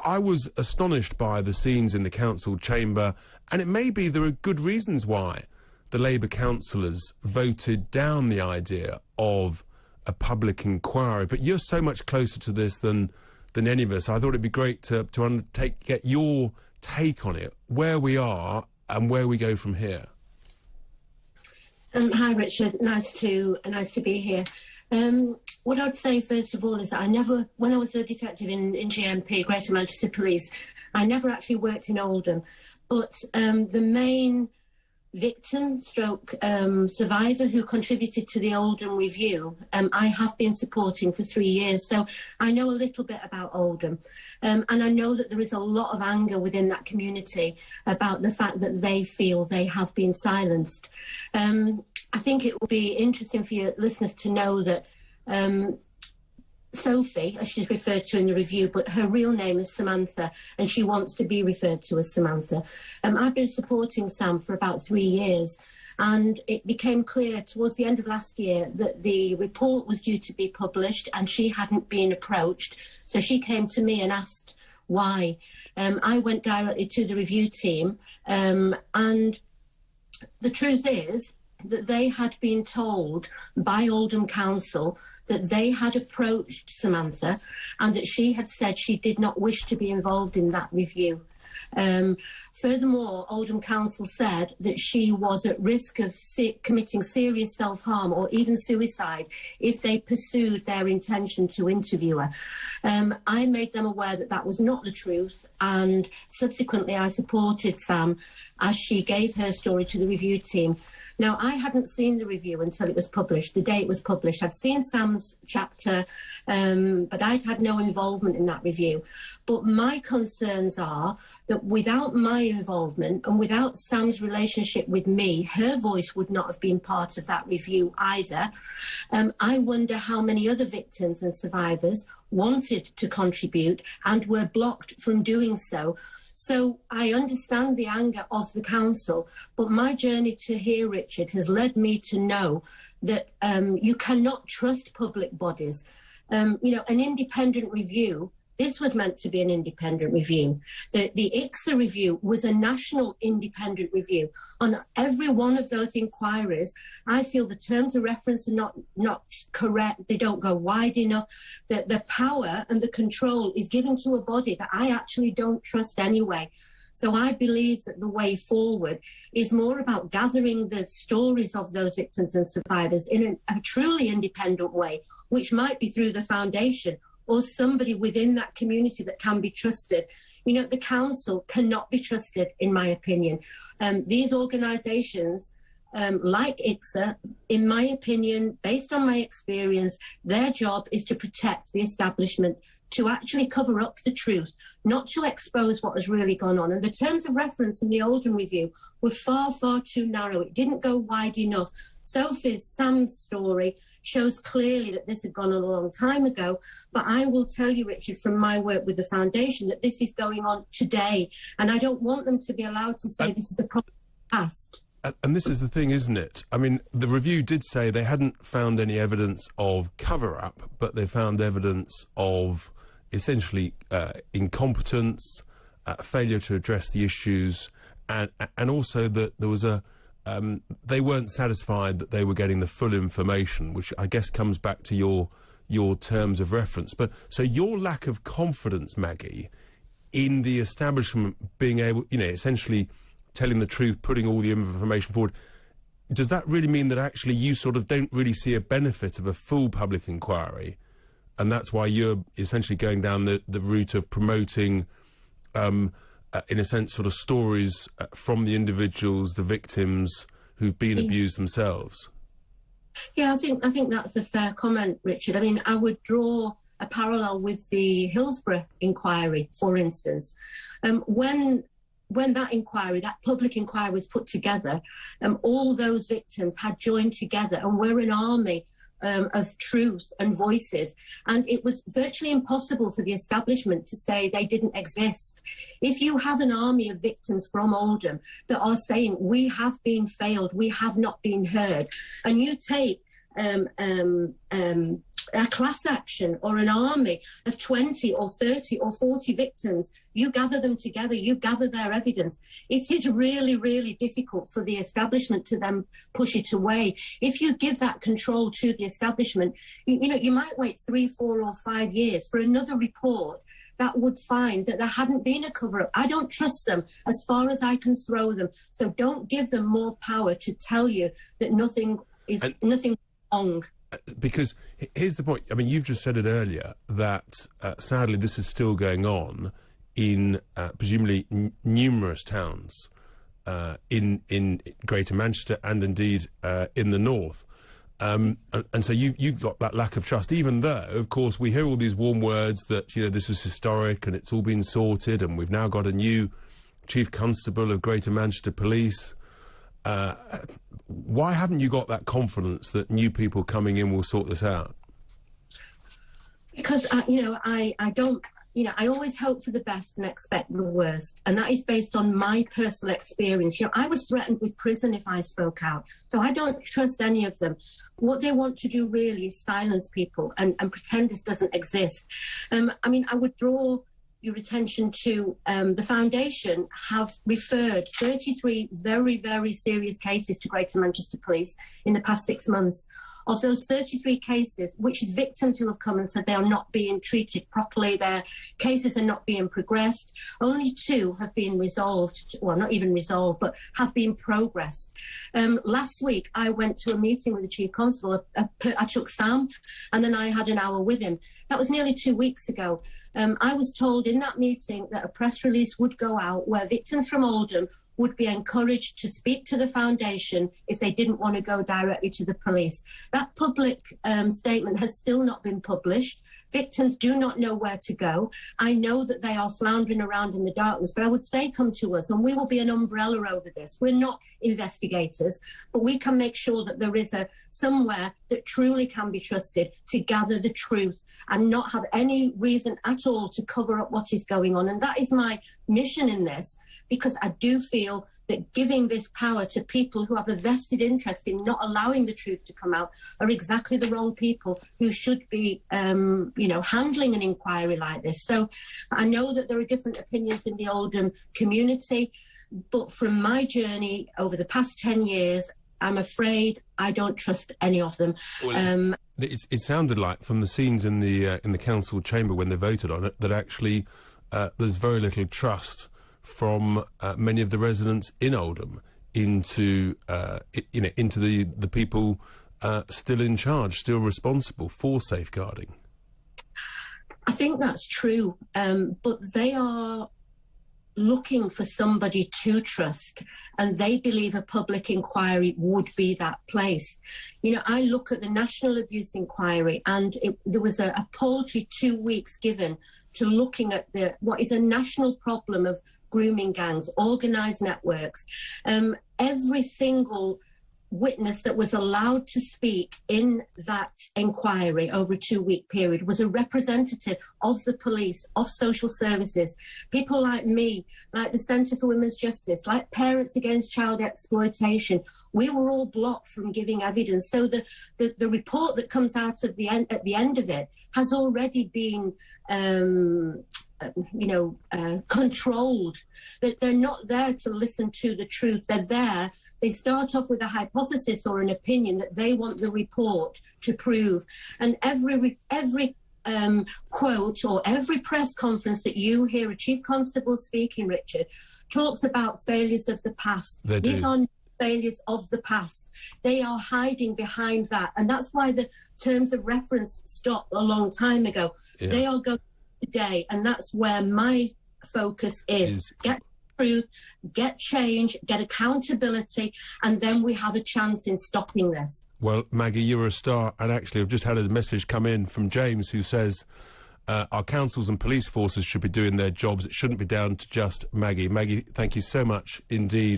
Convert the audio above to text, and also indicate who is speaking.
Speaker 1: I was astonished by the scenes in the council chamber, and it may be there are good reasons why the Labour councillors voted down the idea of a public inquiry. But you're so much closer to this than any of us. I thought it'd be great to get your take on it, where we are and where we go from here.
Speaker 2: Hi, Richard. Nice to be here. What I'd say first of all is that when I was a detective in GMP, Greater Manchester Police, I never actually worked in Oldham, but the main victim stroke survivor who contributed to the Oldham review, I have been supporting for 3 years, so I know a little bit about Oldham, and I know that there is a lot of anger within that community about the fact that they feel they have been silenced. I think it will be interesting for your listeners to know that Sophie, as she's referred to in the review, but her real name is Samantha, and she wants to be referred to as Samantha. I've been supporting Sam for about 3 years, and it became clear towards the end of last year that the report was due to be published and she hadn't been approached. So she came to me and asked why. I went directly to the review team, and the truth is that they had been told by Oldham Council that they had approached Samantha and that she had said she did not wish to be involved in that review. Furthermore, Oldham Council said that she was at risk of committing serious self-harm or even suicide if they pursued their intention to interview her. I made them aware that that was not the truth, and subsequently I supported Sam as she gave her story to the review team. Now, I hadn't seen the review until it was published, the day it was published. I'd seen Sam's chapter, but I'd had no involvement in that review. But my concerns are that without my involvement and without Sam's relationship with me, her voice would not have been part of that review either. I wonder how many other victims and survivors wanted to contribute and were blocked from doing so. So I understand the anger of the council, but my journey to here, Richard, has led me to know that you cannot trust public bodies. An independent review, this was meant to be an independent review. The ICSA review was a national independent review. On every one of those inquiries, I feel the terms of reference are not correct. They don't go wide enough. The power and the control is given to a body that I actually don't trust anyway. So I believe that the way forward is more about gathering the stories of those victims and survivors in a truly independent way, which might be through the foundation or somebody within that community that can be trusted. The council cannot be trusted, in my opinion. These organisations, like ICSA, in my opinion, based on my experience, their job is to protect the establishment, to actually cover up the truth, not to expose what has really gone on. And the terms of reference in the Oldham review were far, far too narrow. It didn't go wide enough. Sam's story shows clearly that this had gone on a long time ago. But I will tell you, Richard, from my work with the foundation, that this is going on today. And I don't want them to be allowed to say this is a problem past.
Speaker 1: And this is the thing, isn't it? I mean, the review did say they hadn't found any evidence of cover-up, but they found evidence of essentially incompetence, failure to address the issues, and also that there was they weren't satisfied that they were getting the full information, which I guess comes back to your terms of reference. But so your lack of confidence, Maggie, in the establishment being able, essentially telling the truth, putting all the information forward, does that really mean that actually you sort of don't really see a benefit of a full public inquiry, and that's why you're essentially going down the route of promoting, in a sense, sort of stories from the individuals, the victims who've been abused themselves?
Speaker 2: Yeah, I think that's a fair comment, Richard. I mean, I would draw a parallel with the Hillsborough inquiry, for instance. When that inquiry, that public inquiry was put together, all those victims had joined together and were an army of truth and voices. And it was virtually impossible for the establishment to say they didn't exist. If you have an army of victims from Oldham that are saying, we have been failed, we have not been heard, and you take a class action or an army of 20 or 30 or 40 victims. You gather them together, you gather their evidence. It is really, really difficult for the establishment to then push it away. If you give that control to the establishment, you might wait 3, 4 or 5 years for another report that would find that there hadn't been a cover-up. I don't trust them as far as I can throw them. So don't give them more power to tell you that nothing wrong.
Speaker 1: Because here's the point. I mean, you've just said it earlier that sadly this is still going on in presumably numerous towns in Greater Manchester and indeed in the north. And so you've got that lack of trust, even though, of course, we hear all these warm words that, this is historic and it's all been sorted and we've now got a new Chief Constable of Greater Manchester Police. Why haven't you got that confidence that new people coming in will sort this out?
Speaker 2: Because, I don't... I always hope for the best and expect the worst. And that is based on my personal experience. I was threatened with prison if I spoke out. So I don't trust any of them. What they want to do really is silence people and pretend this doesn't exist. I would draw your attention to the Foundation have referred 33 very, very serious cases to Greater Manchester Police in the past 6 months. Of those 33 cases, which is victims who have come and said they are not being treated properly, their cases are not being progressed, only 2 have been resolved, well, not even resolved, but have been progressed. Last week, I went to a meeting with the Chief Constable. I took Sam, and then I had an hour with him. That was nearly 2 weeks ago. I was told in that meeting that a press release would go out where victims from Oldham would be encouraged to speak to the Foundation if they didn't want to go directly to the police. That public statement has still not been published. Victims do not know where to go. I know that they are floundering around in the darkness, but I would say come to us and we will be an umbrella over this. We're not investigators, but we can make sure that there is somewhere that truly can be trusted to gather the truth and not have any reason at all to cover up what is going on. And that is my mission in this, because I do feel that giving this power to people who have a vested interest in not allowing the truth to come out are exactly the wrong people who should be, handling an inquiry like this. So I know that there are different opinions in the Oldham community, but from my journey over the past 10 years, I'm afraid I don't trust any of them.
Speaker 1: Well, it sounded like from the scenes in the council chamber when they voted on it that actually there's very little trust from many of the residents in Oldham into the people still in charge, still responsible for safeguarding.
Speaker 2: I think that's true, but they are looking for somebody to trust, and they believe a public inquiry would be that place. I look at the National Abuse Inquiry, and there was a paltry 2 weeks given to looking at what is a national problem of grooming gangs, organised networks. Every single witness that was allowed to speak in that inquiry over a 2-week period was a representative of the police, of social services, people like me, like the Centre for Women's Justice, like Parents Against Child Exploitation. We were all blocked from giving evidence. So the report that comes out at the end of it has already been controlled. That they're not there to listen to the truth. They're there. They start off with a hypothesis or an opinion that they want the report to prove. And every quote or every press conference that you hear a Chief Constable speaking, Richard, talks about failures of the past.
Speaker 1: They do.
Speaker 2: These are failures of the past. They are hiding behind that. And that's why the terms of reference stopped a long time ago. Yeah. They are going today. And that's where my focus is. Get truth, get change, get accountability, and then we have a chance in stopping this.
Speaker 1: Well, Maggie, you're a star, and actually I've just had a message come in from James who says our councils and police forces should be doing their jobs. It shouldn't be down to just Maggie. Maggie, thank you so much indeed